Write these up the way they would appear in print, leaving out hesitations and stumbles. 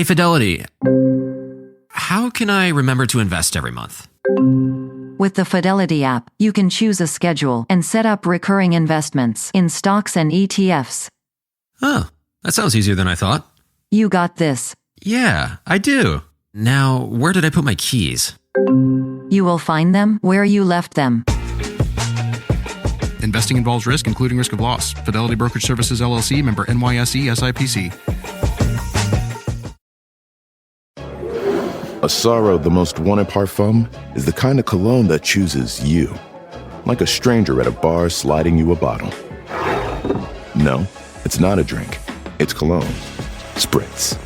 Hey, Fidelity. How can I remember to invest every month? With the Fidelity app, you can choose a schedule and set up recurring investments in stocks and ETFs. Oh, that sounds easier than I thought. You got this. Yeah, I do. Now, where did I put my keys? You will find them where you left them. Investing involves risk, including risk of loss. Fidelity Brokerage Services, LLC, member NYSE, SIPC. Asaro, the most wanted parfum, is the kind of cologne that chooses you. Like a stranger at a bar sliding you a bottle. No, it's not a drink. It's cologne. Spritz.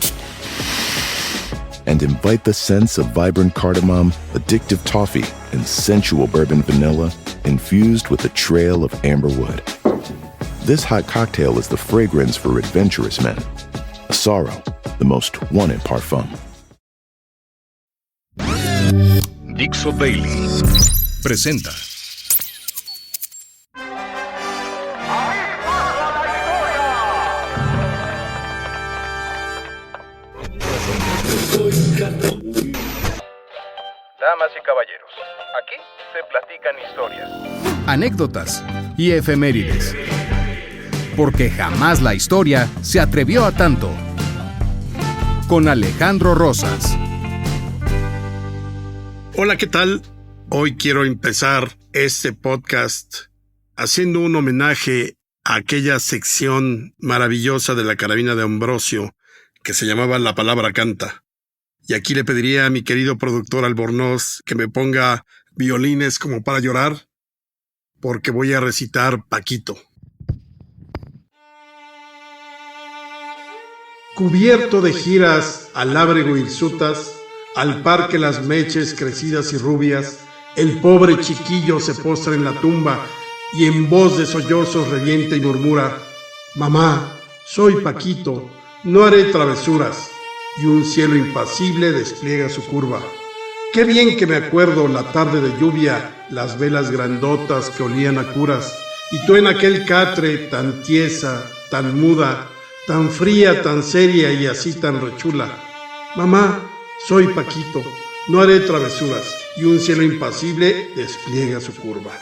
And invite the scents of vibrant cardamom, addictive toffee, and sensual bourbon vanilla infused with a trail of amber wood. This hot cocktail is the fragrance for adventurous men. Asaro, the most wanted parfum. Dixo Daily presenta Damas y caballeros, aquí se platican historias, Anécdotas y efemérides. Porque jamás la historia se atrevió a tanto. Con Alejandro Rosas. Hola, ¿qué tal? Hoy quiero empezar este podcast haciendo un homenaje a aquella sección maravillosa de la carabina de Ambrosio que se llamaba La Palabra Canta. Y aquí le pediría a mi querido productor Albornoz que me ponga violines como para llorar, porque voy a recitar Paquito. Cubierto de giras al lábrego hirsutas, al parque las meches crecidas y rubias, el pobre chiquillo se postra en la tumba y en voz de sollozos revienta y murmura: «Mamá, soy Paquito, no haré travesuras». Y un cielo impasible despliega su curva. Qué bien que me acuerdo la tarde de lluvia, las velas grandotas que olían a curas, y tú en aquel catre tan tiesa, tan muda, tan fría, tan seria y así tan rechula. Mamá, soy Paquito, no haré travesuras, y un cielo impasible despliega su curva.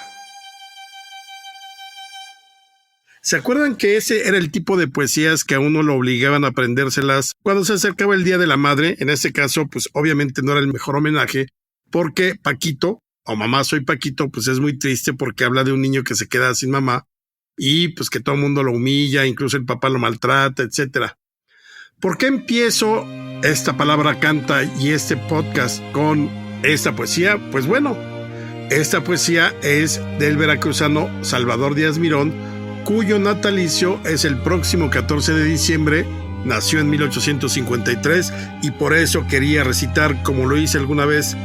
¿Se acuerdan que ese era el tipo de poesías que a uno lo obligaban a aprendérselas cuando se acercaba el Día de la Madre? En este caso, pues obviamente no era el mejor homenaje, porque Paquito, o Mamá soy Paquito, pues es muy triste porque habla de un niño que se queda sin mamá y pues que todo el mundo lo humilla, incluso el papá lo maltrata, etc. ¿Por qué empiezo esta palabra canta y este podcast con esta poesía? Pues bueno, esta poesía es del veracruzano Salvador Díaz Mirón, cuyo natalicio es el próximo 14 de diciembre, nació en 1853 y por eso quería recitar, como lo hice alguna vez,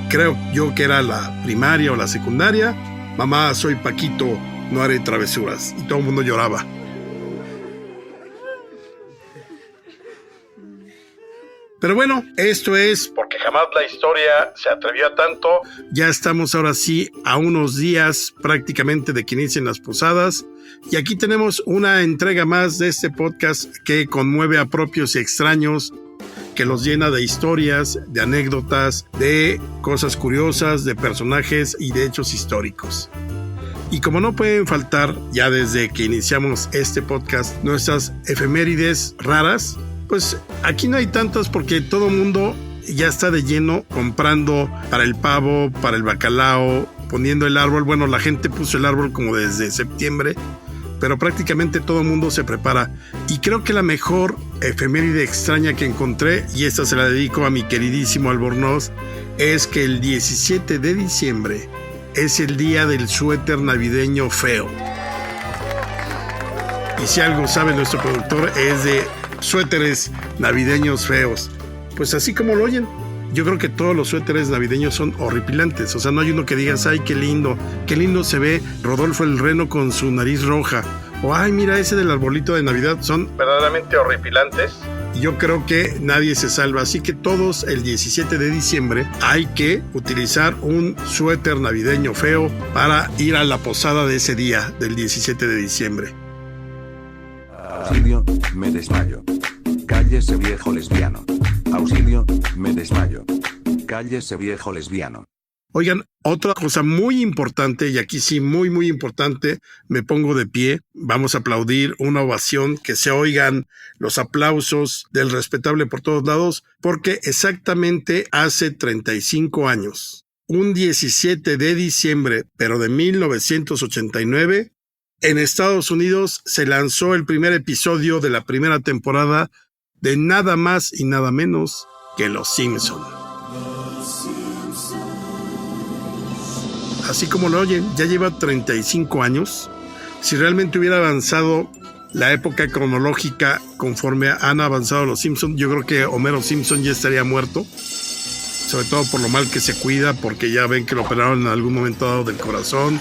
creo yo que era la primaria o la secundaria: Mamá, soy Paquito, no haré travesuras. Y todo el mundo lloraba. Pero bueno, esto es Porque jamás la historia se atrevió a tanto. Ya estamos ahora sí a unos días prácticamente de que inicien las posadas. Y aquí tenemos una entrega más de este podcast que conmueve a propios y extraños, que los llena de historias, de anécdotas, de cosas curiosas, de personajes y de hechos históricos. Y como no pueden faltar, ya desde que iniciamos este podcast, nuestras efemérides raras, pues aquí no hay tantas porque todo el mundo ya está de lleno comprando para el pavo, para el bacalao, poniendo el árbol. Bueno, la gente puso el árbol como desde septiembre, pero prácticamente todo el mundo se prepara. Y creo que la mejor efeméride extraña que encontré, y esta se la dedico a mi queridísimo Albornoz, es que el 17 de diciembre es el día del suéter navideño feo. Y si algo sabe nuestro productor es de suéteres navideños feos. Pues así como lo oyen, yo creo que todos los suéteres navideños son horripilantes. O sea, no hay uno que digas: ay, qué lindo se ve Rodolfo el Reno con su nariz roja, o ay, mira ese del arbolito de Navidad. Son verdaderamente horripilantes. Yo creo que nadie se salva, así que todos el 17 de diciembre hay que utilizar un suéter navideño feo para ir a la posada de ese día, del 17 de diciembre. Auxilio, me desmayo. Cállese, viejo lesbiano. Cállese, viejo lesbiano. Oigan, otra cosa muy importante, y aquí sí, muy, muy importante, me pongo de pie, vamos a aplaudir una ovación, que se oigan los aplausos del respetable por todos lados, porque exactamente hace 35 años, un 17 de diciembre, pero de 1989, en Estados Unidos se lanzó el primer episodio de la primera temporada de nada más y nada menos que Los Simpson. Así como lo oyen, ya lleva 35 años. Si realmente hubiera avanzado la época cronológica conforme han avanzado los Simpson, yo creo que Homero Simpson ya estaría muerto. Sobre todo por lo mal que se cuida, porque ya ven que lo operaron en algún momento dado del corazón.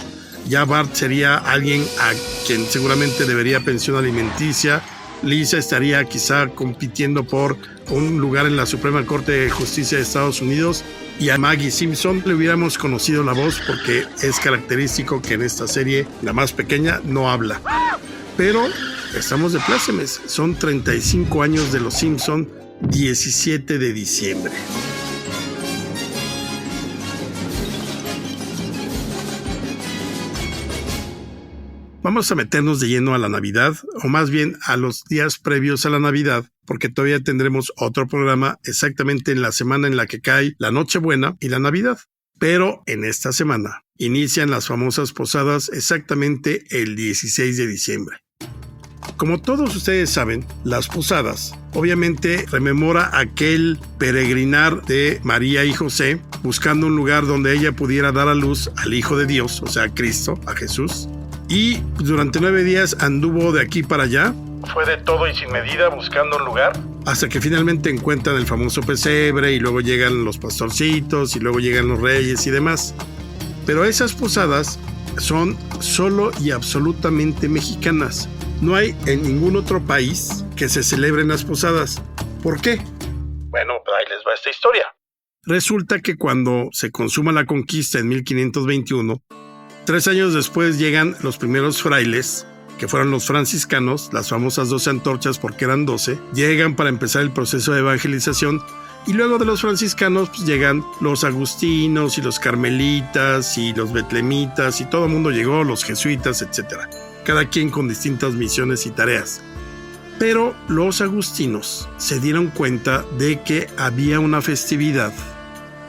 Ya Bart sería alguien a quien seguramente debería pensión alimenticia. Lisa estaría quizá compitiendo por un lugar en la Suprema Corte de Justicia de Estados Unidos. Y a Maggie Simpson le hubiéramos conocido la voz, porque es característico que en esta serie la más pequeña no habla. Pero estamos de plácemes, son 35 años de Los Simpson, 17 de diciembre. Vamos a meternos de lleno a la Navidad, o más bien a los días previos a la Navidad, porque todavía tendremos otro programa exactamente en la semana en la que cae la Nochebuena y la Navidad. Pero en esta semana inician las famosas posadas exactamente el 16 de diciembre. Como todos ustedes saben, las posadas obviamente rememora aquel peregrinar de María y José buscando un lugar donde ella pudiera dar a luz al Hijo de Dios, o sea, a Cristo, a Jesús. Y durante 9 días anduvo de aquí para allá. Fue de todo y sin medida buscando un lugar. Hasta que finalmente encuentran el famoso pesebre y luego llegan los pastorcitos y luego llegan los reyes y demás. Pero esas posadas son solo y absolutamente mexicanas. No hay en ningún otro país que se celebren las posadas. ¿Por qué? Bueno, pues ahí les va esta historia. Resulta que cuando se consuma la conquista en 1521, 3 años después llegan los primeros frailes, que fueron los franciscanos, las famosas 12 antorchas porque eran 12, llegan para empezar el proceso de evangelización, y luego de los franciscanos pues llegan los agustinos y los carmelitas y los betlemitas y todo el mundo llegó, los jesuitas, etc. Cada quien con distintas misiones y tareas. Pero los agustinos se dieron cuenta de que había una festividad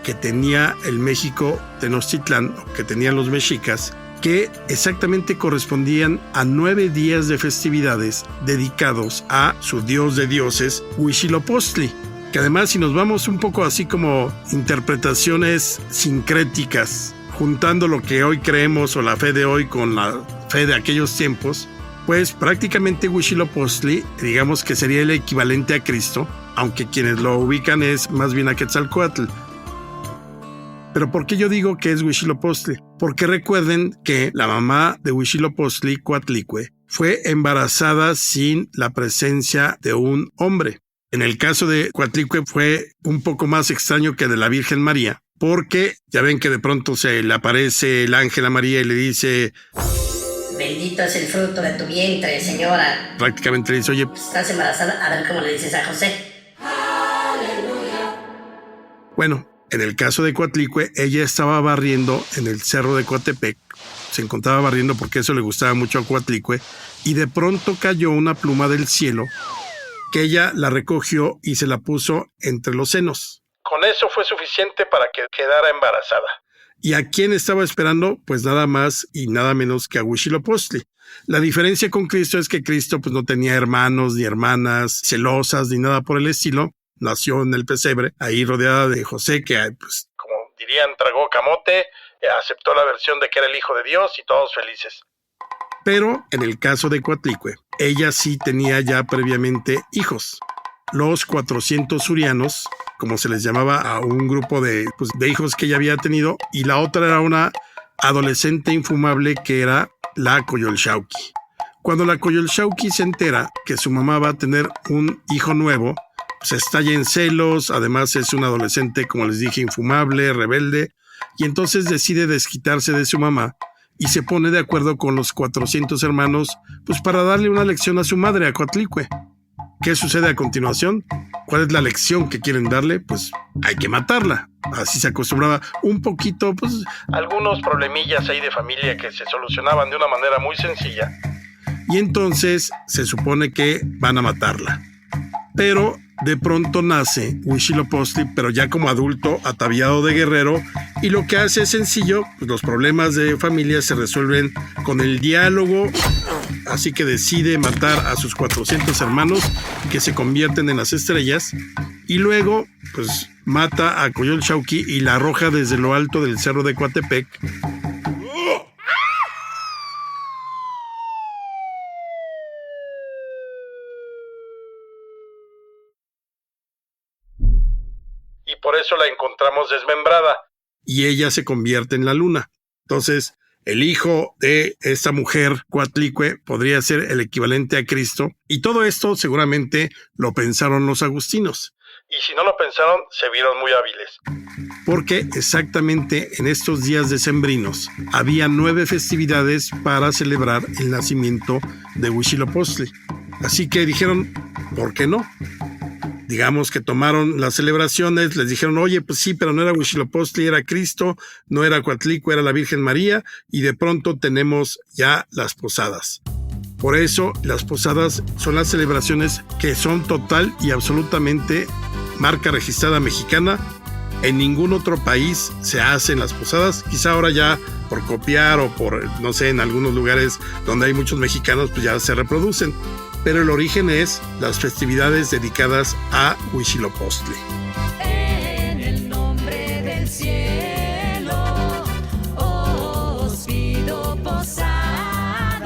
que tenía el México Tenochtitlán, que tenían los mexicas, que exactamente correspondían a 9 días de festividades dedicados a su dios de dioses, Huitzilopochtli. Que además, si nos vamos un poco así como interpretaciones sincréticas, juntando lo que hoy creemos o la fe de hoy con la fe de aquellos tiempos, pues prácticamente Huitzilopochtli, digamos que sería el equivalente a Cristo, aunque quienes lo ubican es más bien a Quetzalcóatl. Pero ¿por qué yo digo que es Huitzilopochtli? Porque recuerden que la mamá de Huitzilopochtli, Coatlicue, fue embarazada sin la presencia de un hombre. En el caso de Coatlicue fue un poco más extraño que de la Virgen María, porque ya ven que de pronto se le aparece el ángel a María y le dice: bendito es el fruto de tu vientre, señora. Prácticamente le dice: oye, estás embarazada, a ver cómo le dices a José. ¡Aleluya! Bueno, en el caso de Coatlicue, ella estaba barriendo en el cerro de Coatepec. Se encontraba barriendo porque eso le gustaba mucho a Coatlicue. Y de pronto cayó una pluma del cielo que ella la recogió y se la puso entre los senos. Con eso fue suficiente para que quedara embarazada. ¿Y a quién estaba esperando? Pues nada más y nada menos que a Huitzilopochtli. La diferencia con Cristo es que Cristo pues no tenía hermanos ni hermanas celosas ni nada por el estilo. Nació en el pesebre, ahí rodeada de José, que pues, como dirían, tragó camote, aceptó la versión de que era el Hijo de Dios y todos felices. Pero en el caso de Coatlicue, ella sí tenía ya previamente hijos. Los 400 surianos, como se les llamaba a un grupo de hijos que ella había tenido, y la otra era una adolescente infumable que era la Coyolxauhqui. Cuando la Coyolxauhqui se entera que su mamá va a tener un hijo nuevo, se estalla en celos, además es una adolescente, como les dije, infumable, rebelde, y entonces decide desquitarse de su mamá y se pone de acuerdo con los 400 hermanos pues para darle una lección a su madre, a Coatlicue. ¿Qué sucede a continuación? ¿Cuál es la lección que quieren darle? Pues hay que matarla. Así se acostumbraba un poquito, pues algunos problemillas ahí de familia que se solucionaban de una manera muy sencilla. Y entonces se supone que van a matarla. Pero de pronto nace Huitzilopochtli, pero ya como adulto, ataviado de guerrero, y lo que hace es sencillo, pues los problemas de familia se resuelven con el diálogo, así que decide matar a sus 400 hermanos que se convierten en las estrellas, y luego pues mata a Coyolxauhqui y la arroja desde lo alto del cerro de Coatepec. Y por eso la encontramos desmembrada. Y ella se convierte en la luna. Entonces, el hijo de esta mujer, Coatlicue, podría ser el equivalente a Cristo. Y todo esto seguramente lo pensaron los agustinos. Y si no lo pensaron, se vieron muy hábiles. Porque exactamente en estos días decembrinos había 9 festividades para celebrar el nacimiento de Huitzilopochtli. Así que dijeron, ¿por qué no? Digamos que tomaron las celebraciones, les dijeron, oye, pues sí, pero no era Huitzilopochtli, era Cristo, no era Coatlicue, era la Virgen María, y de pronto tenemos ya las posadas. Por eso, las posadas son las celebraciones que son total y absolutamente marca registrada mexicana. En ningún otro país se hacen las posadas, quizá ahora ya por copiar o por, no sé, en algunos lugares donde hay muchos mexicanos, pues ya se reproducen. Pero el origen es las festividades dedicadas a Huitzilopochtli. En el nombre del cielo, os pido posada.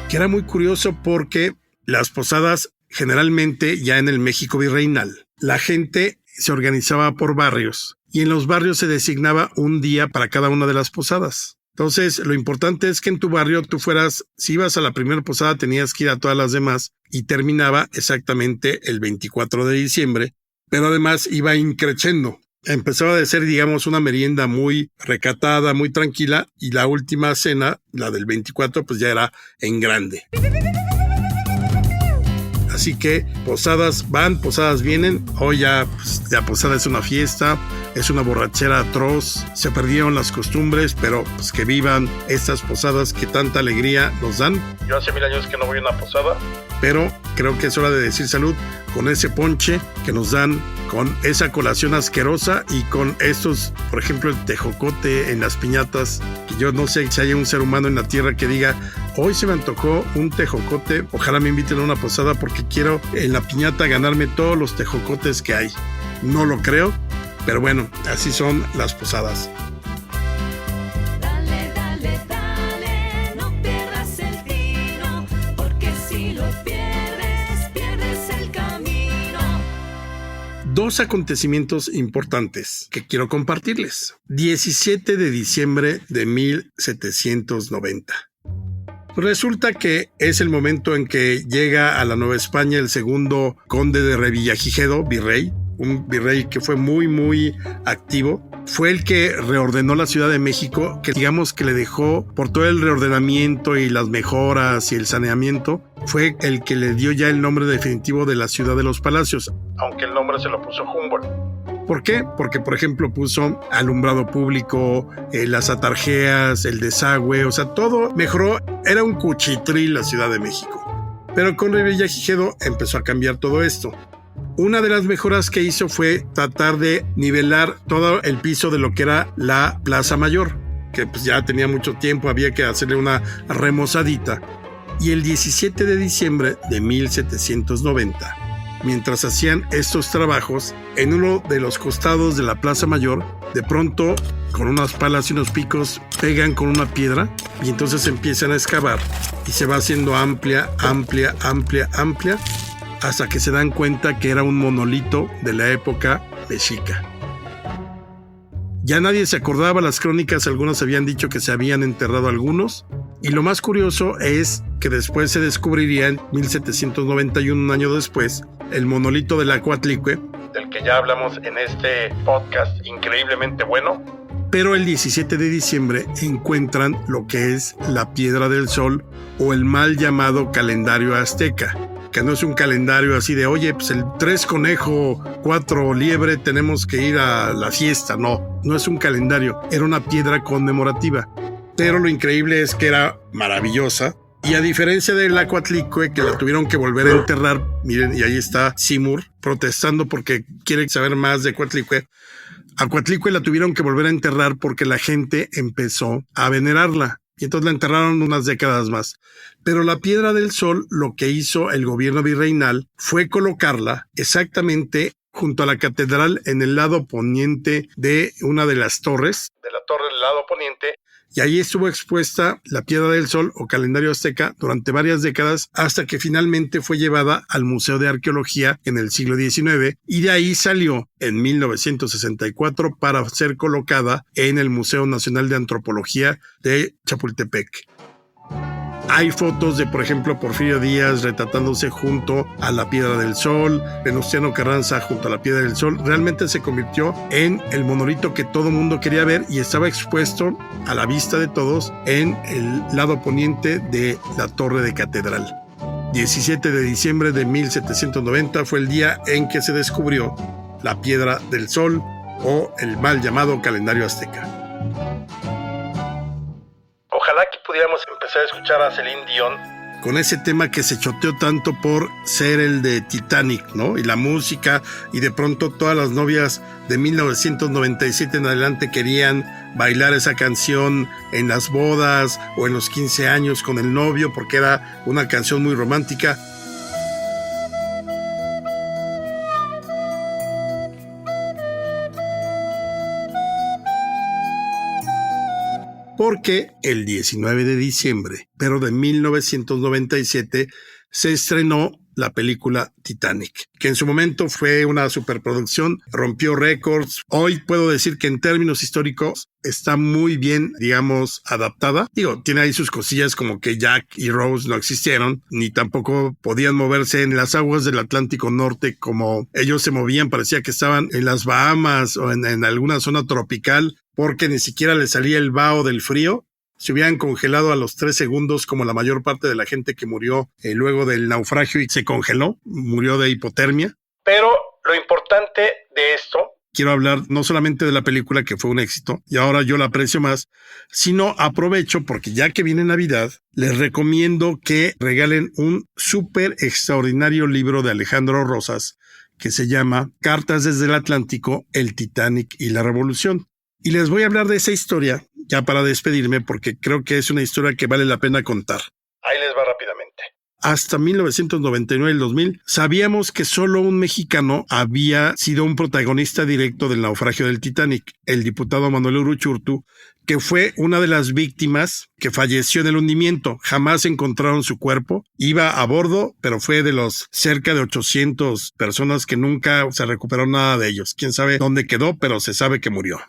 Que era muy curioso porque las posadas generalmente ya en el México virreinal, la gente se organizaba por barrios y en los barrios se designaba un día para cada una de las posadas. Entonces, lo importante es que en tu barrio tú fueras, si ibas a la primera posada tenías que ir a todas las demás y terminaba exactamente el 24 de diciembre, pero además iba increciendo. Empezaba a ser, digamos, una merienda muy recatada, muy tranquila, y la última cena, la del 24, pues ya era en grande. Así que posadas van, posadas vienen. Hoy ya, pues, la posada es una fiesta, es una borrachera atroz. Se perdieron las costumbres, pero pues que vivan estas posadas que tanta alegría nos dan. Yo hace 1000 años que no voy a una posada, pero creo que es hora de decir salud con ese ponche que nos dan, con esa colación asquerosa y con estos, por ejemplo, el tejocote en las piñatas, que yo no sé si hay un ser humano en la tierra que diga, hoy se me antojó un tejocote, ojalá me inviten a una posada porque quiero en la piñata ganarme todos los tejocotes que hay. No lo creo, pero bueno, así son las posadas. Dale, dale, dale, no pierdas el tino, porque si lo pierdes, pierdes el camino. 2 acontecimientos importantes que quiero compartirles. 17 de diciembre de 1790. Resulta que es el momento en que llega a la Nueva España el segundo conde de Revillagigedo, virrey, un virrey que fue muy activo. Fue el que reordenó la Ciudad de México, que digamos que le dejó, por todo el reordenamiento y las mejoras y el saneamiento, fue el que le dio ya el nombre definitivo de la Ciudad de los Palacios, aunque el nombre se lo puso Humboldt. ¿Por qué? Porque, por ejemplo, puso alumbrado público, las atarjeas, el desagüe, o sea, todo mejoró. Era un cuchitril la Ciudad de México. Pero con Revillagigedo empezó a cambiar todo esto. Una de las mejoras que hizo fue tratar de nivelar todo el piso de lo que era la Plaza Mayor, que pues ya tenía mucho tiempo, había que hacerle una remozadita. Y el 17 de diciembre de 1790, mientras hacían estos trabajos, en uno de los costados de la Plaza Mayor, de pronto, con unas palas y unos picos, pegan con una piedra y entonces empiezan a excavar y se va haciendo amplia, hasta que se dan cuenta que era un monolito de la época mexica. Ya nadie se acordaba, las crónicas, algunos habían dicho que se habían enterrado algunos, y lo más curioso es que después se descubriría en 1791, un año después, el monolito de la Coatlicue, del que ya hablamos en este podcast increíblemente bueno. Pero el 17 de diciembre encuentran lo que es la Piedra del Sol o el mal llamado calendario azteca. que no es un calendario así de, oye, pues el 3 conejo, 4 liebre, tenemos que ir a la fiesta. No es un calendario, era una piedra conmemorativa. Pero lo increíble es que era maravillosa. Y a diferencia del Coatlicue, que la tuvieron que volver a enterrar, miren, y ahí está Seymour protestando porque quiere saber más de Coatlicue. A Coatlicue la tuvieron que volver a enterrar porque la gente empezó a venerarla. Y entonces la enterraron unas décadas más. Pero la Piedra del Sol, lo que hizo el gobierno virreinal fue colocarla exactamente junto a la catedral en el lado poniente de una de las torres. De la torre del lado poniente. Y ahí estuvo expuesta la Piedra del Sol o calendario azteca durante varias décadas hasta que finalmente fue llevada al Museo de Arqueología en el siglo XIX y de ahí salió en 1964 para ser colocada en el Museo Nacional de Antropología de Chapultepec. Hay fotos de, por ejemplo, Porfirio Díaz retratándose junto a la Piedra del Sol, Venustiano Carranza junto a la Piedra del Sol. Realmente se convirtió en el monolito que todo mundo quería ver y estaba expuesto a la vista de todos en el lado poniente de la Torre de Catedral. 17 de diciembre de 1790 fue el día en que se descubrió la Piedra del Sol o el mal llamado calendario azteca. Ojalá que pudiéramos empezar a escuchar a Celine Dion con ese tema que se choteó tanto por ser el de Titanic, ¿no? Y la música, y de pronto todas las novias de 1997 en adelante querían bailar esa canción en las bodas o en los 15 años con el novio porque era una canción muy romántica. Porque el 19 de diciembre, pero de 1997, se estrenó la película Titanic, que en su momento fue una superproducción, rompió récords. Hoy puedo decir que en términos históricos está muy bien, digamos, adaptada. Tiene ahí sus cosillas como que Jack y Rose no existieron, ni tampoco podían moverse en las aguas del Atlántico Norte como ellos se movían. Parecía que estaban en las Bahamas o en alguna zona tropical, porque ni siquiera les salía el vaho del frío. Se hubieran congelado a los 3 segundos como la mayor parte de la gente que murió luego del naufragio y se congeló, murió de hipotermia. Pero lo importante de esto, quiero hablar no solamente de la película que fue un éxito y ahora yo la aprecio más, sino aprovecho porque ya que viene Navidad, les recomiendo que regalen un súper extraordinario libro de Alejandro Rosas que se llama Cartas desde el Atlántico, el Titanic y la Revolución. Y les voy a hablar de esa historia, ya para despedirme, porque creo que es una historia que vale la pena contar. Ahí les va rápidamente. Hasta 1999 y el 2000, sabíamos que solo un mexicano había sido un protagonista directo del naufragio del Titanic, el diputado Manuel Uruchurtu, que fue una de las víctimas que falleció en el hundimiento. Jamás encontraron su cuerpo. Iba a bordo, pero fue de los cerca de 800 personas que nunca se recuperó nada de ellos. Quién sabe dónde quedó, pero se sabe que murió.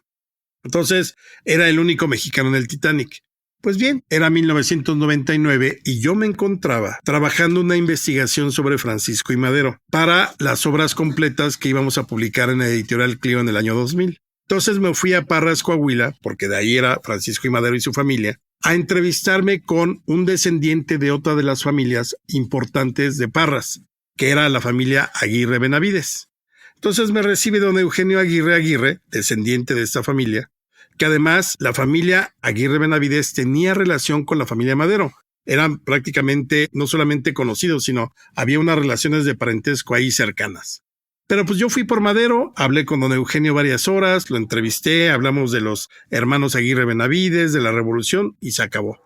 Entonces, era el único mexicano en el Titanic. Pues bien, era 1999 y yo me encontraba trabajando una investigación sobre Francisco y Madero para las obras completas que íbamos a publicar en la editorial Clio en el año 2000. Entonces me fui a Parras, Coahuila, porque de ahí era Francisco y Madero y su familia, a entrevistarme con un descendiente de otra de las familias importantes de Parras, que era la familia Aguirre Benavides. Entonces me recibe don Eugenio Aguirre, descendiente de esta familia, que además la familia Aguirre Benavides tenía relación con la familia Madero. Eran prácticamente no solamente conocidos, sino había unas relaciones de parentesco ahí cercanas. Pero pues yo fui por Madero, hablé con don Eugenio varias horas, lo entrevisté, hablamos de los hermanos Aguirre Benavides, de la Revolución y se acabó.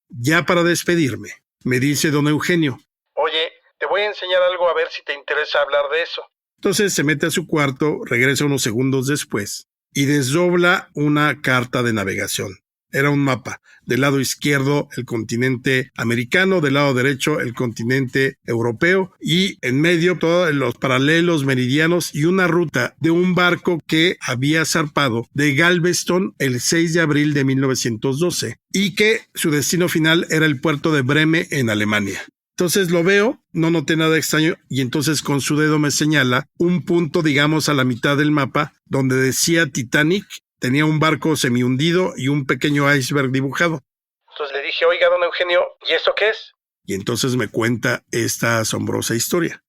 Ya para despedirme, me dice don Eugenio: oye, te voy a enseñar algo a ver si te interesa hablar de eso. Entonces se mete a su cuarto, regresa unos segundos después y desdobla una carta de navegación. Era un mapa. Del lado izquierdo el continente americano, del lado derecho el continente europeo y en medio todos los paralelos meridianos y una ruta de un barco que había zarpado de Galveston el 6 de abril de 1912 y que su destino final era el puerto de Breme en Alemania. Entonces lo veo, no noté nada extraño y entonces con su dedo me señala un punto, digamos, a la mitad del mapa donde decía Titanic, tenía un barco semihundido y un pequeño iceberg dibujado. Entonces le dije: oiga, don Eugenio, ¿y esto qué es? y entonces me cuenta esta asombrosa historia.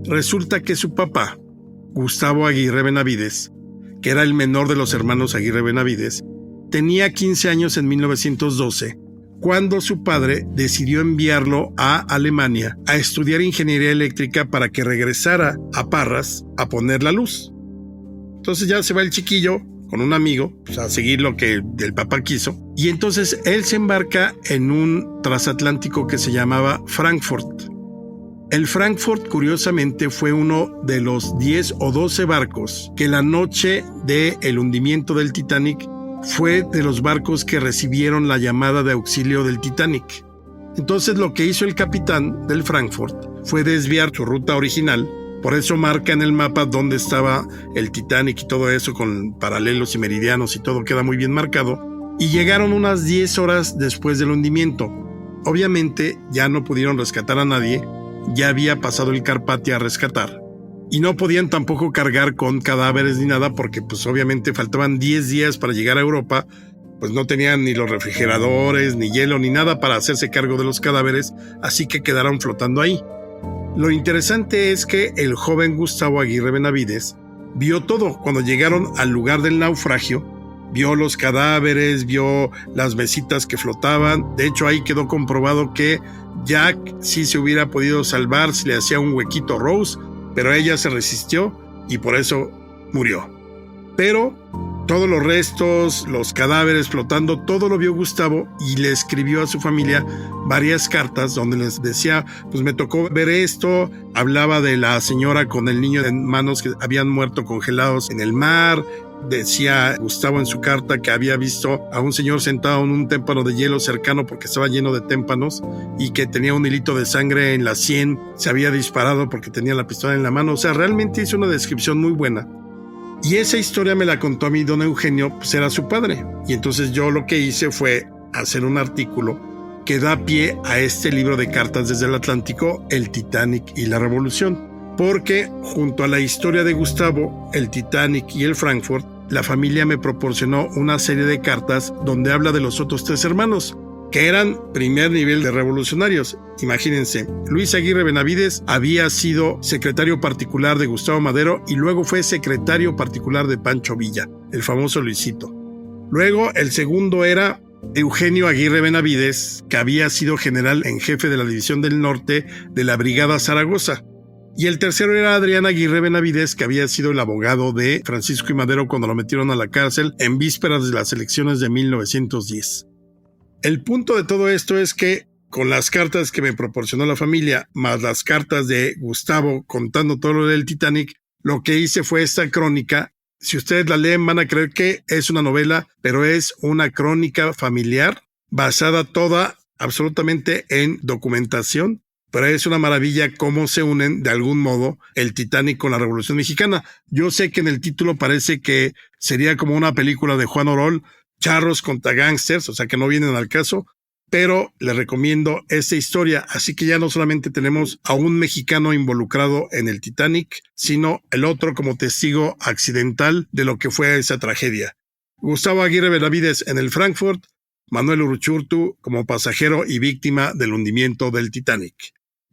Resulta que su papá, Gustavo Aguirre Benavides, que era el menor de los hermanos Aguirre Benavides, tenía 15 años en 1912, cuando su padre decidió enviarlo a Alemania a estudiar ingeniería eléctrica para que regresara a Parras a poner la luz. Entonces ya se va el chiquillo con un amigo, pues, a seguir lo que el papá quiso, y entonces él se embarca en un transatlántico que se llamaba Frankfurt. El Frankfurt, curiosamente, fue uno de los 10 o 12 barcos que la noche del hundimiento del Titanic fue de los barcos que recibieron la llamada de auxilio del Titanic. Entonces lo que hizo el capitán del Frankfurt fue desviar su ruta original, por eso marca en el mapa dónde estaba el Titanic y todo eso con paralelos y meridianos y todo queda muy bien marcado, y llegaron unas 10 horas después del hundimiento. Obviamente ya no pudieron rescatar a nadie, ya había pasado el Carpathia a rescatar. Y no podían tampoco cargar con cadáveres ni nada porque pues obviamente faltaban 10 días para llegar a Europa, pues no tenían ni los refrigeradores, ni hielo, ni nada para hacerse cargo de los cadáveres, así que quedaron flotando ahí. Lo interesante es que el joven Gustavo Aguirre Benavides vio todo. Cuando llegaron al lugar del naufragio, vio los cadáveres, vio las mesitas que flotaban. De hecho, ahí quedó comprobado que Jack sí se hubiera podido salvar si le hacía un huequito a Rose, pero ella se resistió y por eso murió. Pero todos los restos, los cadáveres flotando, todo lo vio Gustavo y le escribió a su familia varias cartas donde les decía, pues me tocó ver esto, hablaba de la señora con el niño en manos que habían muerto congelados en el mar. Decía Gustavo en su carta que había visto a un señor sentado en un témpano de hielo cercano porque estaba lleno de témpanos y que tenía un hilito de sangre en la sien, se había disparado porque tenía la pistola en la mano. O sea, realmente hizo una descripción muy buena. Y esa historia me la contó a mí don Eugenio, pues era su padre. Y entonces yo lo que hice fue hacer un artículo que da pie a este libro de cartas desde el Atlántico, El Titanic y la Revolución. Porque junto a la historia de Gustavo, el Titanic y el Frankfurt, la familia me proporcionó una serie de cartas donde habla de los otros 3 hermanos, que eran primer nivel de revolucionarios. Imagínense, Luis Aguirre Benavides había sido secretario particular de Gustavo Madero y luego fue secretario particular de Pancho Villa, el famoso Luisito. Luego el segundo era Eugenio Aguirre Benavides, que había sido general en jefe de la División del Norte de la Brigada Zaragoza. Y el tercero era Adrián Aguirre Benavides, que había sido el abogado de Francisco I. Madero cuando lo metieron a la cárcel en vísperas de las elecciones de 1910. El punto de todo esto es que con las cartas que me proporcionó la familia, más las cartas de Gustavo contando todo lo del Titanic, lo que hice fue esta crónica. Si ustedes la leen van a creer que es una novela, pero es una crónica familiar basada toda absolutamente en documentación. Pero es una maravilla cómo se unen de algún modo el Titanic con la Revolución Mexicana. Yo sé que en el título parece que sería como una película de Juan Orol, charros contra gangsters, o sea que no vienen al caso, pero les recomiendo esta historia. Así que ya no solamente tenemos a un mexicano involucrado en el Titanic, sino el otro como testigo accidental de lo que fue esa tragedia. Gustavo Aguirre Benavides en el Frankfurt, Manuel Uruchurtu como pasajero y víctima del hundimiento del Titanic.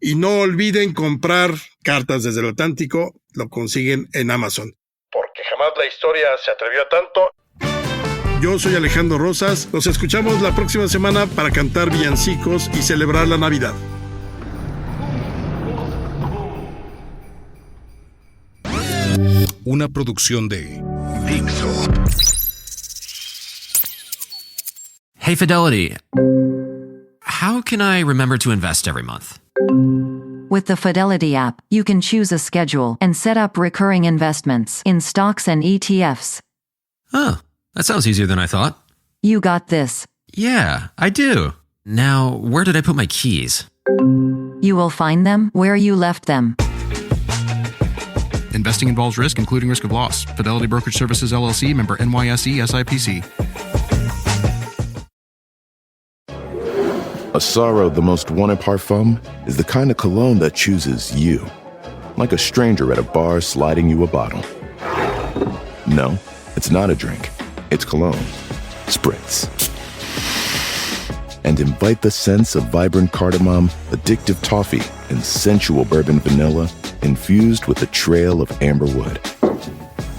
Y no olviden comprar cartas desde el Atlántico, lo consiguen en Amazon. Porque jamás la historia se atrevió a tanto. Yo soy Alejandro Rosas, nos escuchamos la próxima semana para cantar villancicos y celebrar la Navidad. Una producción de Dixo. Hey, Fidelity. How can I remember to invest every month? With the Fidelity app, you can choose a schedule and set up recurring investments in stocks and ETFs. Oh, that sounds easier than I thought. You got this. Yeah, I do. Now, where did I put my keys? You will find them where you left them. Investing involves risk, including risk of loss. Fidelity Brokerage Services, LLC, member NYSE, SIPC. Asaro, the most wanted parfum, is the kind of cologne that chooses you. Like a stranger at a bar sliding you a bottle. No, it's not a drink. It's cologne. Spritz. and invite the scents of vibrant cardamom, addictive toffee, and sensual bourbon vanilla infused with a trail of amber wood.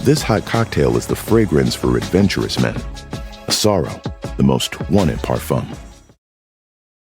This hot cocktail is the fragrance for adventurous men. Asaro, the most wanted parfum.